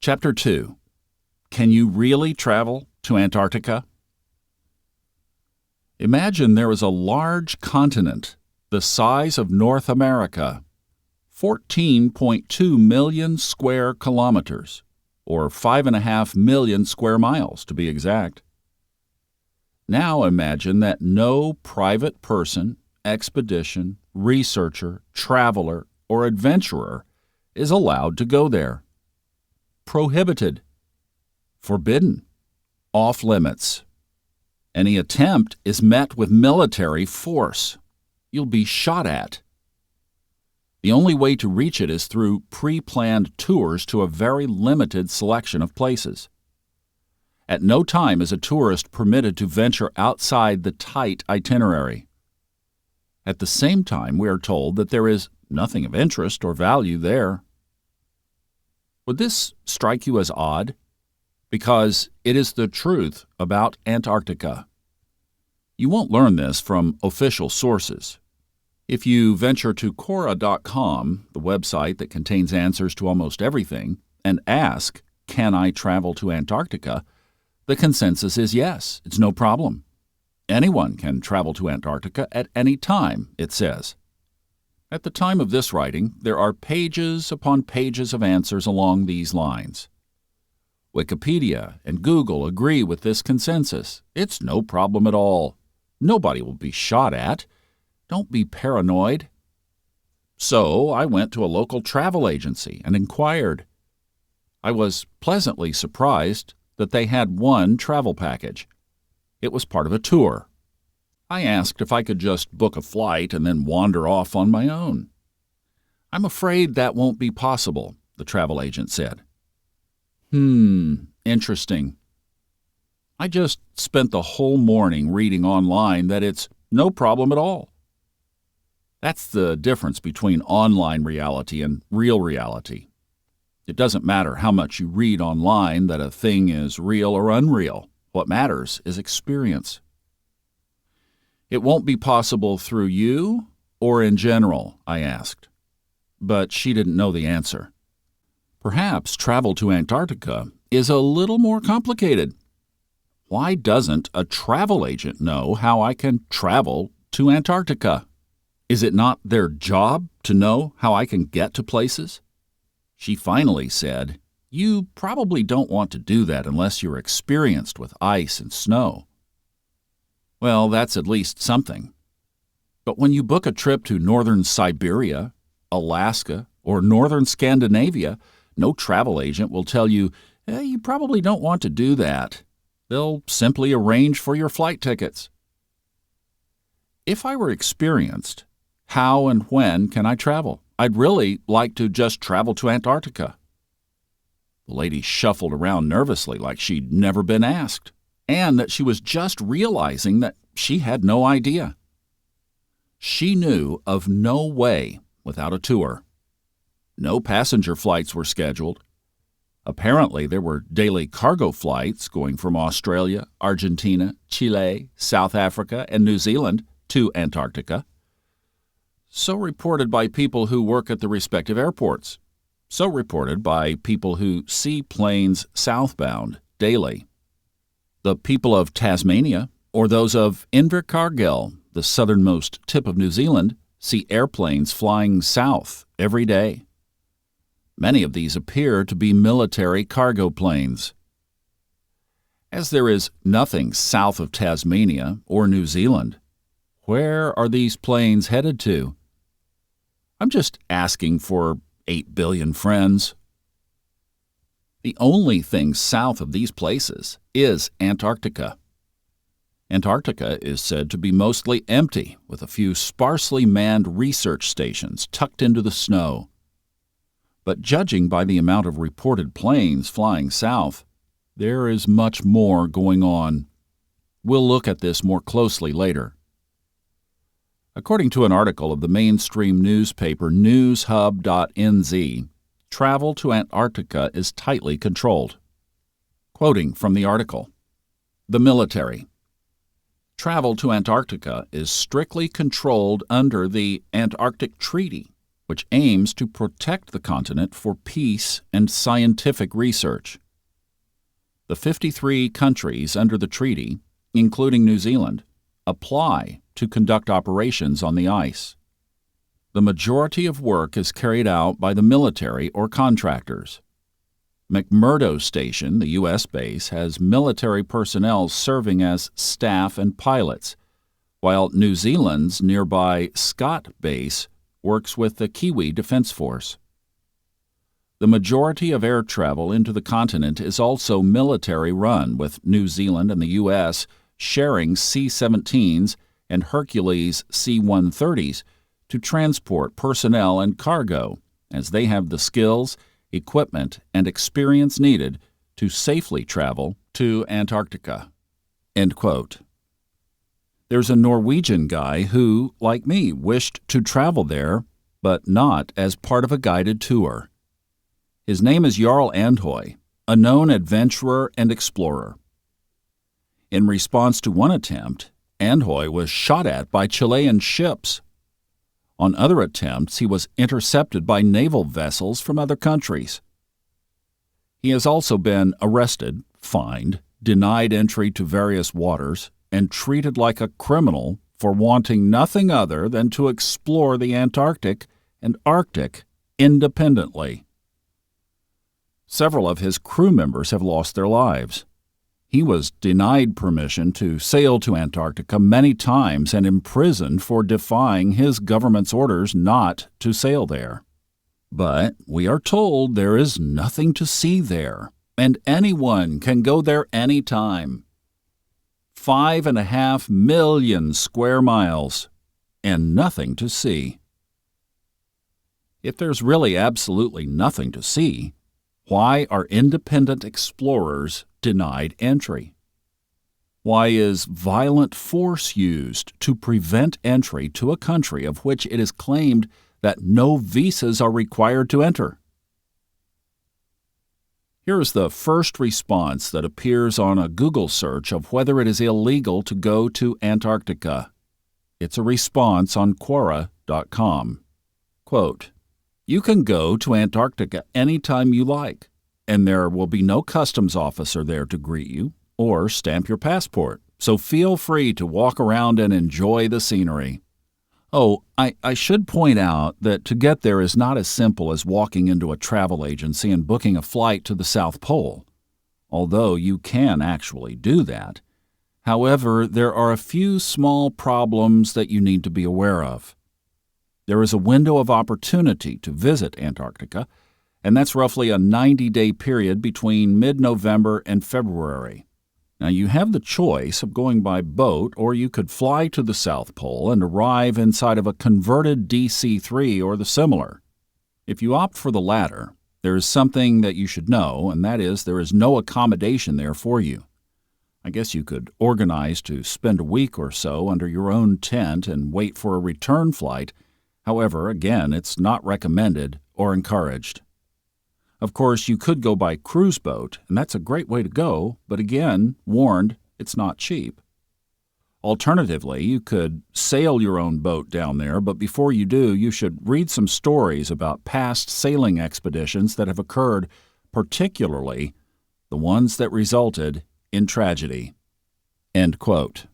Chapter 2. Can you really travel to Antarctica? Imagine there is a large continent the size of North America, 14.2 million square kilometers, or 5.5 million square miles to be exact. Now imagine that no private person, expedition, researcher, traveler, or adventurer is allowed to go there. Prohibited, forbidden, off limits. Any attempt is met with military force. You'll be shot at. The only way to reach it is through pre-planned tours to a very limited selection of places. At no time is a tourist permitted to venture outside the tight itinerary. At the same time, we are told that there is nothing of interest or value there. Would this strike you as odd? Because it is the truth about Antarctica. You won't learn this from official sources. If you venture to Quora.com, the website that contains answers to almost everything, and ask, "Can I travel to Antarctica?" the consensus is yes, it's no problem. Anyone can travel to Antarctica at any time, it says. At the time of this writing, there are pages upon pages of answers along these lines. Wikipedia and Google agree with this consensus. It's no problem at all. Nobody will be shot at. Don't be paranoid. So I went to a local travel agency and inquired. I was pleasantly surprised that they had one travel package. It was part of a tour. I asked if I could just book a flight and then wander off on my own. "I'm afraid that won't be possible," the travel agent said. Interesting. I just spent the whole morning reading online that it's no problem at all. That's the difference between online reality and real reality. It doesn't matter how much you read online that a thing is real or unreal. What matters is experience. "It won't be possible through you or in general?" I asked. But she didn't know the answer. Perhaps travel to Antarctica is a little more complicated. Why doesn't a travel agent know how I can travel to Antarctica? Is it not their job to know how I can get to places? She finally said, "You probably don't want to do that unless you're experienced with ice and snow." Well, that's at least something. But when you book a trip to northern Siberia, Alaska, or northern Scandinavia, no travel agent will tell you, you probably don't want to do that. They'll simply arrange for your flight tickets. If I were experienced, how and when can I travel? I'd really like to just travel to Antarctica. The lady shuffled around nervously like she'd never been asked, and that she was just realizing that she had no idea. She knew of no way without a tour. No passenger flights were scheduled. Apparently, there were daily cargo flights going from Australia, Argentina, Chile, South Africa, and New Zealand to Antarctica. So reported by people who work at the respective airports. So reported by people who see planes southbound daily. The people of Tasmania, or those of Invercargill, the southernmost tip of New Zealand, see airplanes flying south every day. Many of these appear to be military cargo planes. As there is nothing south of Tasmania or New Zealand, where are these planes headed to? I'm just asking for 8 billion friends. The only thing south of these places is Antarctica. Antarctica is said to be mostly empty, with a few sparsely manned research stations tucked into the snow. But judging by the amount of reported planes flying south, there is much more going on. We'll look at this more closely later. According to an article of the mainstream newspaper newshub.nz, travel to Antarctica is tightly controlled. Quoting from the article, "The military. Travel to Antarctica is strictly controlled under the Antarctic Treaty, which aims to protect the continent for peace and scientific research. The 53 countries under the treaty, including New Zealand, apply to conduct operations on the ice. The majority of work is carried out by the military or contractors. McMurdo Station, the U.S. base, has military personnel serving as staff and pilots, while New Zealand's nearby Scott Base works with the Kiwi Defence Force. The majority of air travel into the continent is also military-run, with New Zealand and the U.S. sharing C-17s and Hercules C-130s to transport personnel and cargo, as they have the skills, equipment, and experience needed to safely travel to Antarctica." End quote. There's a Norwegian guy who, like me, wished to travel there, but not as part of a guided tour. His name is Jarl Andhøy, a known adventurer and explorer. In response to one attempt, Andhøy was shot at by Chilean ships. On other attempts, he was intercepted by naval vessels from other countries. He has also been arrested, fined, denied entry to various waters, and treated like a criminal for wanting nothing other than to explore the Antarctic and Arctic independently. Several of his crew members have lost their lives. He was denied permission to sail to Antarctica many times and imprisoned for defying his government's orders not to sail there. But we are told there is nothing to see there, and anyone can go there anytime. 5.5 million square miles, and nothing to see. If there's really absolutely nothing to see, why are independent explorers denied entry? Why is violent force used to prevent entry to a country of which it is claimed that no visas are required to enter? Here is the first response that appears on a Google search of whether it is illegal to go to Antarctica. It's a response on Quora.com. Quote, "You can go to Antarctica anytime you like, and there will be no customs officer there to greet you or stamp your passport, so feel free to walk around and enjoy the scenery." Oh, I should point out that to get there is not as simple as walking into a travel agency and booking a flight to the South Pole, although you can actually do that. However, there are a few small problems that you need to be aware of. There is a window of opportunity to visit Antarctica, and that's roughly a 90-day period between mid-November and February. Now, you have the choice of going by boat, or you could fly to the South Pole and arrive inside of a converted DC-3 or the similar. If you opt for the latter, there is something that you should know, and that is there is no accommodation there for you. I guess you could organize to spend a week or so under your own tent and wait for a return flight. However, again, it's not recommended or encouraged. Of course, you could go by cruise boat, and that's a great way to go, but again, warned, it's not cheap. Alternatively, you could sail your own boat down there, but before you do, you should read some stories about past sailing expeditions that have occurred, particularly the ones that resulted in tragedy. End quote.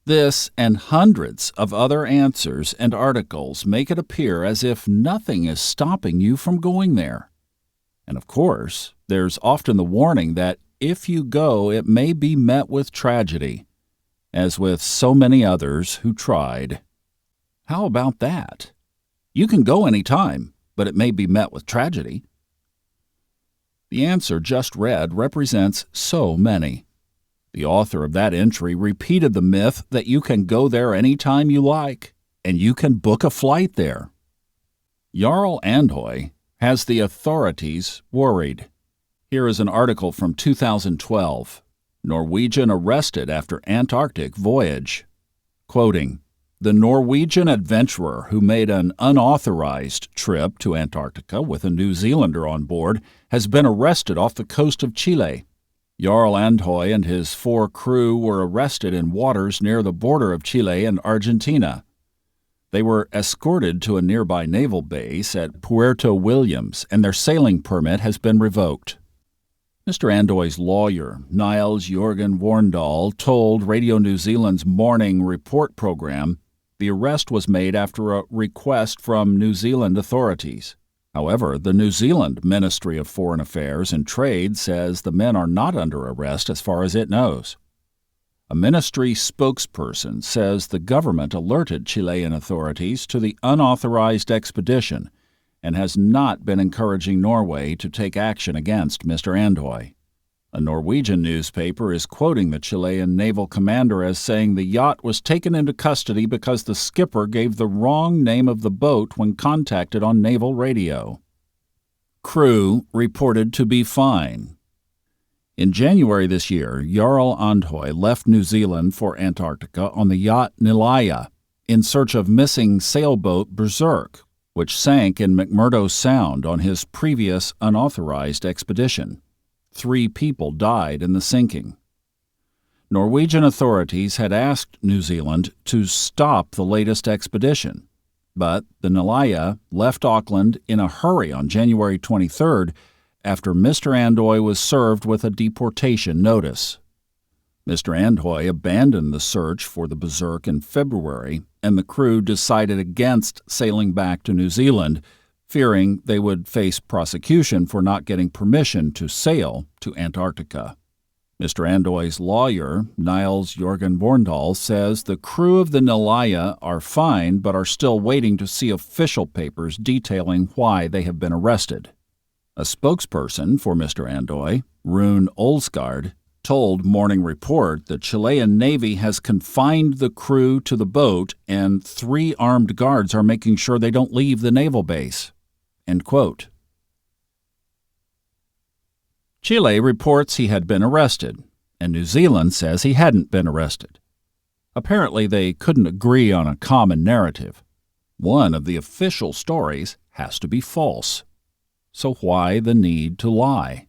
This and hundreds of other answers and articles make it appear as if nothing is stopping you from going there. And of course, there's often the warning that if you go, it may be met with tragedy, as with so many others who tried. How about that? You can go any time, but it may be met with tragedy. The answer just read represents so many. The author of that entry repeated the myth that you can go there any time you like, and you can book a flight there. Jarl Andhøy has the authorities worried. Here is an article from 2012. Norwegian arrested after Antarctic voyage. Quoting, "The Norwegian adventurer who made an unauthorized trip to Antarctica with a New Zealander on board has been arrested off the coast of Chile. Jarl Andhøy and his 4 crew were arrested in waters near the border of Chile and Argentina. They were escorted to a nearby naval base at Puerto Williams, and their sailing permit has been revoked. Mr. Andoy's lawyer, Niles Jorgen Warndal, told Radio New Zealand's Morning Report program the arrest was made after a request from New Zealand authorities. However, the New Zealand Ministry of Foreign Affairs and Trade says the men are not under arrest as far as it knows. A ministry spokesperson says the government alerted Chilean authorities to the unauthorized expedition and has not been encouraging Norway to take action against Mr. Andoy. A Norwegian newspaper is quoting the Chilean naval commander as saying the yacht was taken into custody because the skipper gave the wrong name of the boat when contacted on naval radio. Crew reported to be fine. In January this year, Jarl Andhoy left New Zealand for Antarctica on the yacht Nilaya in search of missing sailboat Berserk, which sank in McMurdo Sound on his previous unauthorized expedition. 3 people died in the sinking. Norwegian authorities had asked New Zealand to stop the latest expedition, but the Nilaya left Auckland in a hurry on January 23rd after Mr. Andoy was served with a deportation notice. Mr. Andoy abandoned the search for the Berserk in February, and the crew decided against sailing back to New Zealand, fearing they would face prosecution for not getting permission to sail to Antarctica. Mr. Andoy's lawyer, Niles Jorgen Warndal, says the crew of the Nilaya are fine but are still waiting to see official papers detailing why they have been arrested. A spokesperson for Mr. Andoy, Rune Olsgaard, told Morning Report the Chilean Navy has confined the crew to the boat and 3 armed guards are making sure they don't leave the naval base. End quote. Chile reports he had been arrested, and New Zealand says he hadn't been arrested. Apparently they couldn't agree on a common narrative. One of the official stories has to be false. So why the need to lie?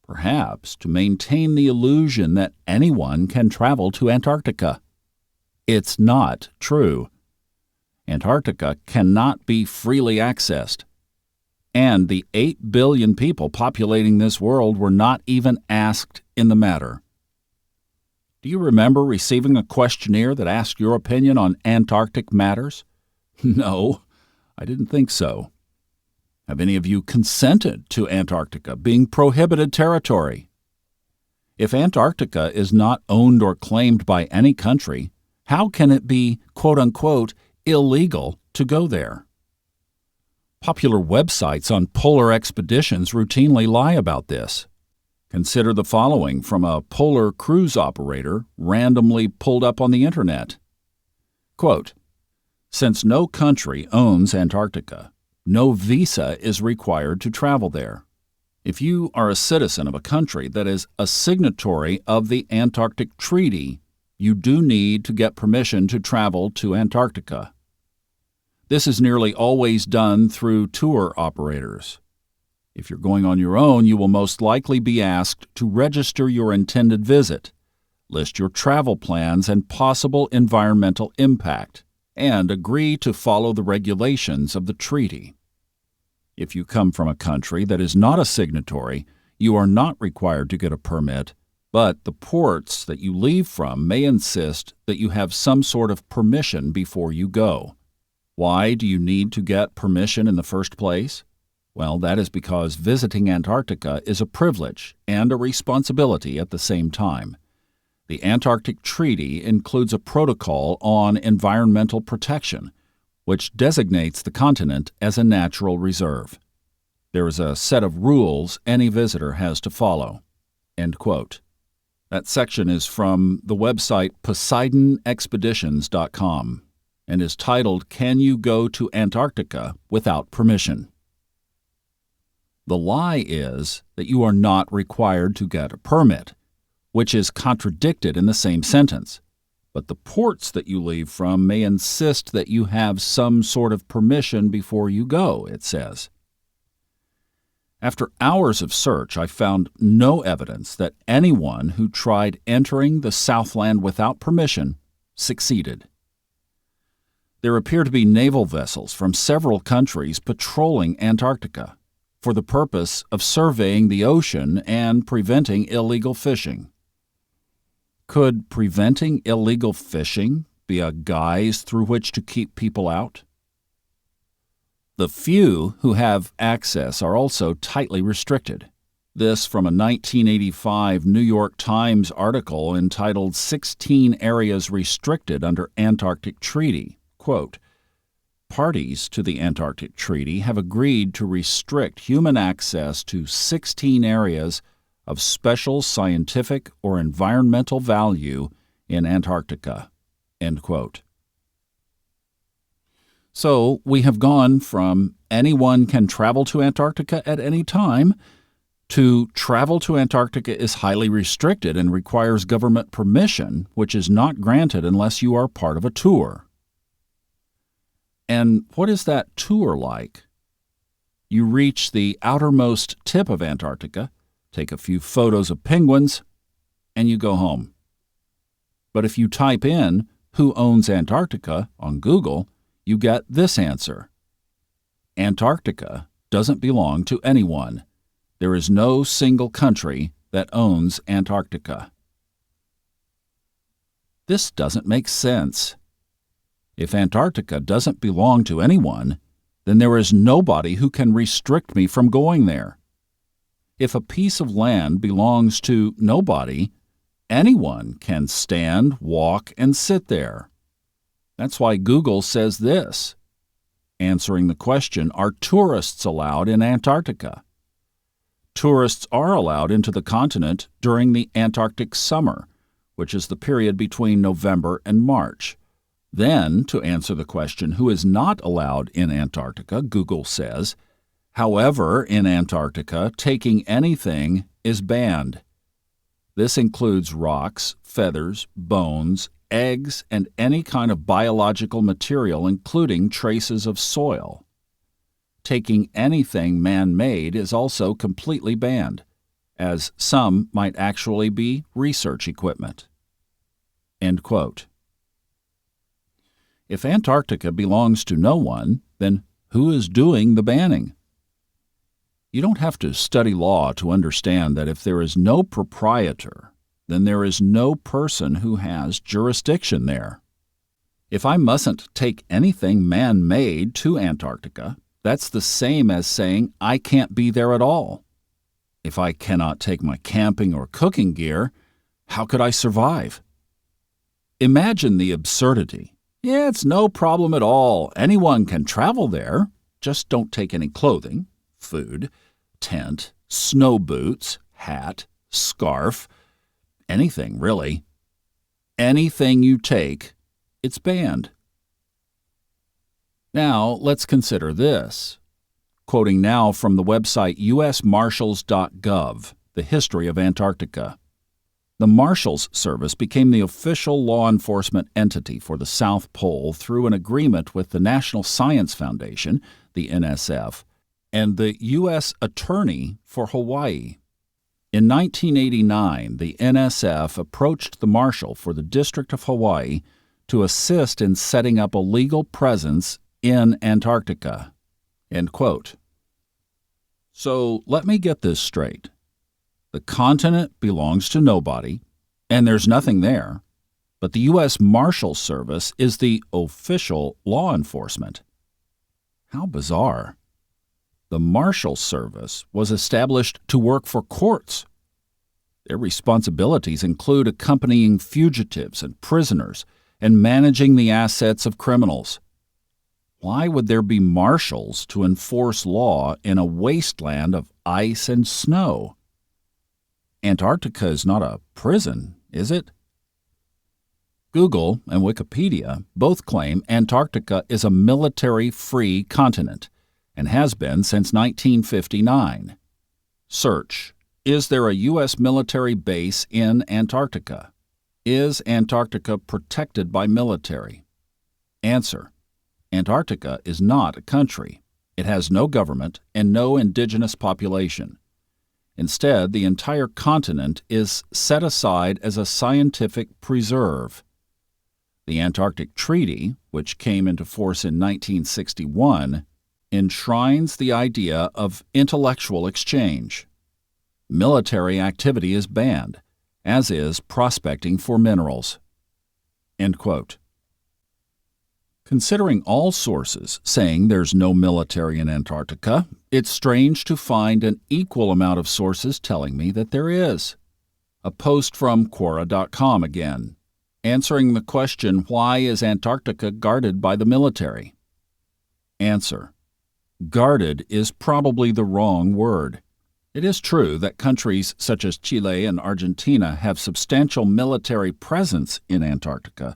Perhaps to maintain the illusion that anyone can travel to Antarctica. It's not true. Antarctica cannot be freely accessed. And the 8 billion people populating this world were not even asked in the matter. Do you remember receiving a questionnaire that asked your opinion on Antarctic matters? No, I didn't think so. Have any of you consented to Antarctica being prohibited territory? If Antarctica is not owned or claimed by any country, how can it be, quote-unquote, illegal to go there? Popular websites on polar expeditions routinely lie about this. Consider the following from a polar cruise operator randomly pulled up on the internet. Quote, "Since no country owns Antarctica, no visa is required to travel there. If you are a citizen of a country that is a signatory of the Antarctic Treaty, you do need to get permission to travel to Antarctica. This is nearly always done through tour operators. If you're going on your own, you will most likely be asked to register your intended visit, list your travel plans and possible environmental impact, and agree to follow the regulations of the treaty. If you come from a country that is not a signatory, you are not required to get a permit, but the ports that you leave from may insist that you have some sort of permission before you go. Why do you need to get permission in the first place? Well, that is because visiting Antarctica is a privilege and a responsibility at the same time. The Antarctic Treaty includes a protocol on environmental protection, which designates the continent as a natural reserve. There is a set of rules any visitor has to follow." End quote. That section is from the website PoseidonExpeditions.com and is titled, "Can You Go to Antarctica Without Permission?" The lie is that you are not required to get a permit, which is contradicted in the same sentence. But the ports that you leave from may insist that you have some sort of permission before you go, it says. After hours of search, I found no evidence that anyone who tried entering the Southland without permission succeeded. There appear to be naval vessels from several countries patrolling Antarctica for the purpose of surveying the ocean and preventing illegal fishing. Could preventing illegal fishing be a guise through which to keep people out? The few who have access are also tightly restricted. This from a 1985 New York Times article entitled 16 Areas Restricted Under Antarctic Treaty. Quote, parties to the Antarctic Treaty have agreed to restrict human access to 16 areas of special scientific or environmental value in Antarctica. End quote. So we have gone from anyone can travel to Antarctica at any time to travel to Antarctica is highly restricted and requires government permission, which is not granted unless you are part of a tour. And what is that tour like? You reach the outermost tip of Antarctica, take a few photos of penguins, and you go home. But if you type in "Who owns Antarctica" on Google, you get this answer. Antarctica doesn't belong to anyone. There is no single country that owns Antarctica. This doesn't make sense. If Antarctica doesn't belong to anyone, then there is nobody who can restrict me from going there. If a piece of land belongs to nobody, anyone can stand, walk, and sit there. That's why Google says this, answering the question, are tourists allowed in Antarctica? Tourists are allowed into the continent during the Antarctic summer, which is the period between November and March. Then, to answer the question, who is not allowed in Antarctica, Google says, however, in Antarctica, taking anything is banned. This includes rocks, feathers, bones, eggs, and any kind of biological material, including traces of soil. Taking anything man-made is also completely banned, as some might actually be research equipment. End quote. If Antarctica belongs to no one, then who is doing the banning? You don't have to study law to understand that if there is no proprietor, then there is no person who has jurisdiction there. If I mustn't take anything man-made to Antarctica, that's the same as saying I can't be there at all. If I cannot take my camping or cooking gear, how could I survive? Imagine the absurdity. Yeah, it's no problem at all. Anyone can travel there. Just don't take any clothing, food, tent, snow boots, hat, scarf, anything really. Anything you take, it's banned. Now, let's consider this. Quoting now from the website usmarshals.gov, the history of Antarctica. The Marshals Service became the official law enforcement entity for the South Pole through an agreement with the National Science Foundation, the NSF, and the U.S. Attorney for Hawaii. In 1989, the NSF approached the Marshal for the District of Hawaii to assist in setting up a legal presence in Antarctica. End quote. So let me get this straight. The continent belongs to nobody, and there's nothing there, but the U.S. Marshals Service is the official law enforcement. How bizarre. The Marshals Service was established to work for courts. Their responsibilities include accompanying fugitives and prisoners and managing the assets of criminals. Why would there be marshals to enforce law in a wasteland of ice and snow? Antarctica is not a prison, is it? Google and Wikipedia both claim Antarctica is a military-free continent and has been since 1959. Search: is there a U.S. military base in Antarctica? Is Antarctica protected by military? Answer: Antarctica is not a country. It has no government and no indigenous population. Instead, the entire continent is set aside as a scientific preserve. The Antarctic Treaty, which came into force in 1961, enshrines the idea of intellectual exchange. Military activity is banned, as is prospecting for minerals." End quote. Considering all sources saying there's no military in Antarctica, it's strange to find an equal amount of sources telling me that there is. A post from Quora.com again, answering the question, why is Antarctica guarded by the military? Answer: guarded is probably the wrong word. It is true that countries such as Chile and Argentina have substantial military presence in Antarctica,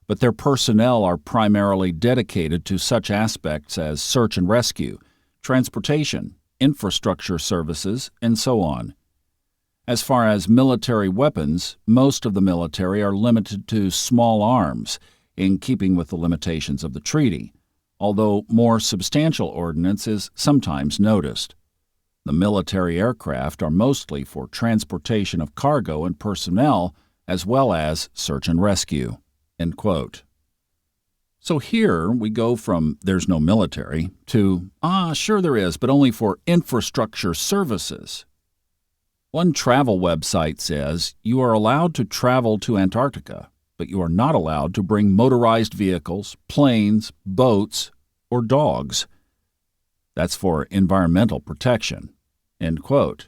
but their personnel are primarily dedicated to such aspects as search and rescue, transportation, infrastructure services, and so on. As far as military weapons, most of the military are limited to small arms, in keeping with the limitations of the treaty, although more substantial ordnance is sometimes noticed. The military aircraft are mostly for transportation of cargo and personnel, as well as search and rescue." End quote. So here we go from "there's no military" to sure there is, but only for infrastructure services. One travel website says you are allowed to travel to Antarctica, but you are not allowed to bring motorized vehicles, planes, boats, or dogs. That's for environmental protection. End quote.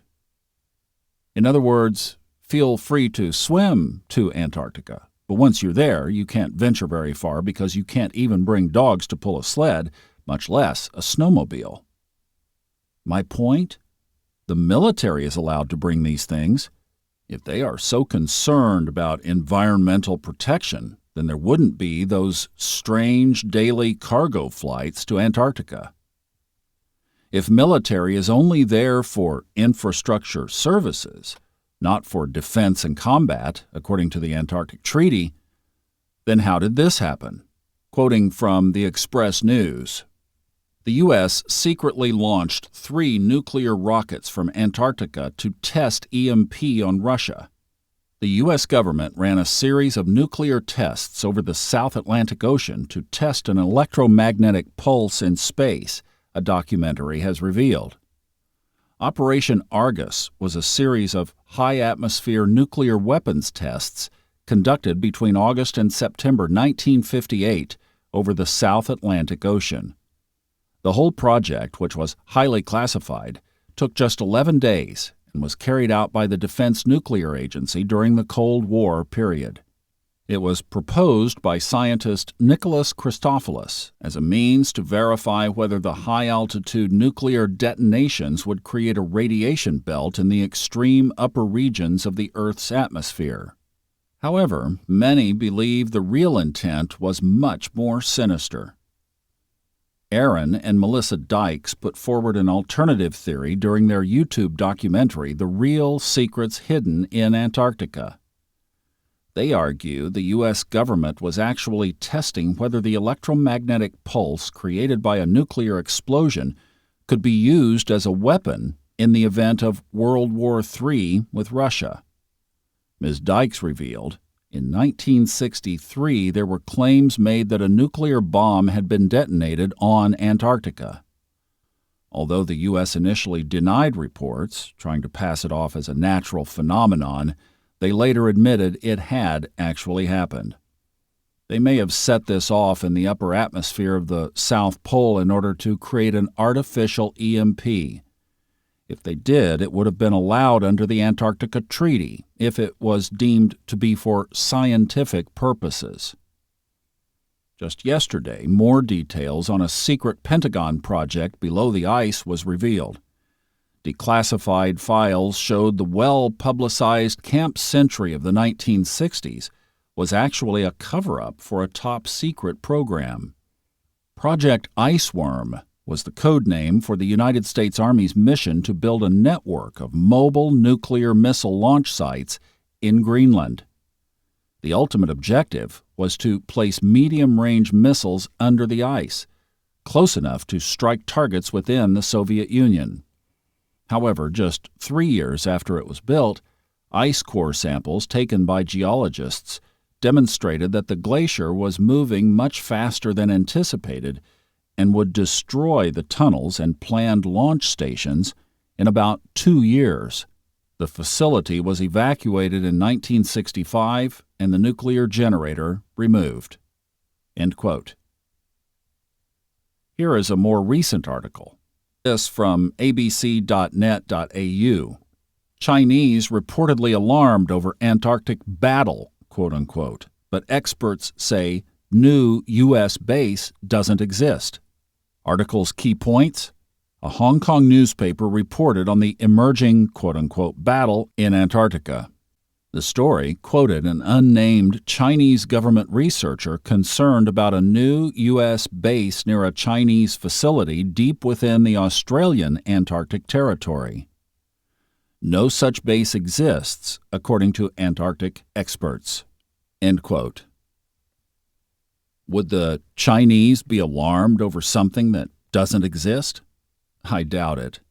In other words, feel free to swim to Antarctica, but once you're there, you can't venture very far because you can't even bring dogs to pull a sled, much less a snowmobile. My point? The military is allowed to bring these things. If they are so concerned about environmental protection, then there wouldn't be those strange daily cargo flights to Antarctica. If military is only there for infrastructure services, not for defense and combat, according to the Antarctic Treaty, then how did this happen? Quoting from the Express News, the U.S. secretly launched 3 nuclear rockets from Antarctica to test EMP on Russia. The U.S. government ran a series of nuclear tests over the South Atlantic Ocean to test an electromagnetic pulse in space, a documentary has revealed. Operation Argus was a series of high-atmosphere nuclear weapons tests conducted between August and September 1958 over the South Atlantic Ocean. The whole project, which was highly classified, took just 11 days and was carried out by the Defense Nuclear Agency during the Cold War period. It was proposed by scientist Nicholas Christophilus as a means to verify whether the high-altitude nuclear detonations would create a radiation belt in the extreme upper regions of the Earth's atmosphere. However, many believe the real intent was much more sinister. Aaron and Melissa Dykes put forward an alternative theory during their YouTube documentary, The Real Secrets Hidden in Antarctica. They argue the U.S. government was actually testing whether the electromagnetic pulse created by a nuclear explosion could be used as a weapon in the event of World War III with Russia. Ms. Dykes revealed, in 1963 there were claims made that a nuclear bomb had been detonated on Antarctica. Although the U.S. initially denied reports, trying to pass it off as a natural phenomenon, they later admitted it had actually happened. They may have set this off in the upper atmosphere of the South Pole in order to create an artificial EMP. If they did, it would have been allowed under the Antarctica Treaty if it was deemed to be for scientific purposes. Just yesterday, more details on a secret Pentagon project below the ice was revealed. Declassified files showed the well-publicized Camp Century of the 1960s was actually a cover-up for a top-secret program. Project Iceworm was the code name for the United States Army's mission to build a network of mobile nuclear missile launch sites in Greenland. The ultimate objective was to place medium-range missiles under the ice, close enough to strike targets within the Soviet Union. However, just 3 years after it was built, ice core samples taken by geologists demonstrated that the glacier was moving much faster than anticipated and would destroy the tunnels and planned launch stations in about 2 years. The facility was evacuated in 1965 and the nuclear generator removed." End quote. Here is a more recent article. This from abc.net.au. Chinese reportedly alarmed over Antarctic battle, quote unquote, but experts say new U.S. base doesn't exist. Article's key points: a Hong Kong newspaper reported on the emerging, quote unquote, battle in Antarctica. The story quoted an unnamed Chinese government researcher concerned about a new U.S. base near a Chinese facility deep within the Australian Antarctic territory. No such base exists, according to Antarctic experts. End quote. Would the Chinese be alarmed over something that doesn't exist? I doubt it.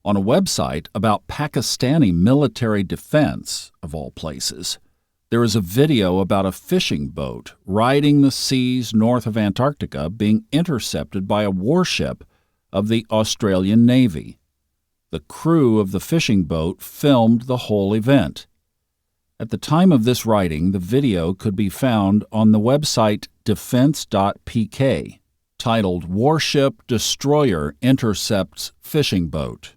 On a website about Pakistani military defense, of all places, there is a video about a fishing boat riding the seas north of Antarctica being intercepted by a warship of the Australian Navy. The crew of the fishing boat filmed the whole event. At the time of this writing, the video could be found on the website defense.pk, titled "Warship Destroyer Intercepts Fishing Boat."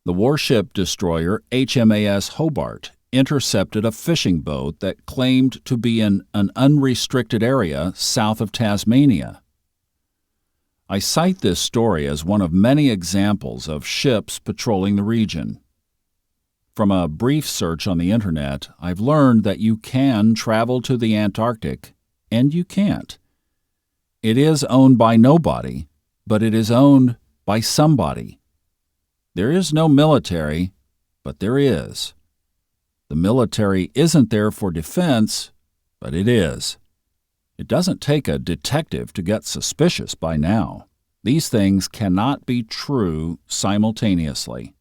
The warship destroyer HMAS Hobart intercepted a fishing boat that claimed to be in an unrestricted area south of Tasmania. I cite this story as one of many examples of ships patrolling the region. From a brief search on the internet, I've learned that you can travel to the Antarctic, and you can't. It is owned by nobody, but it is owned by somebody. There is no military, but there is. The military isn't there for defense, but it is. It doesn't take a detective to get suspicious by now. These things cannot be true simultaneously.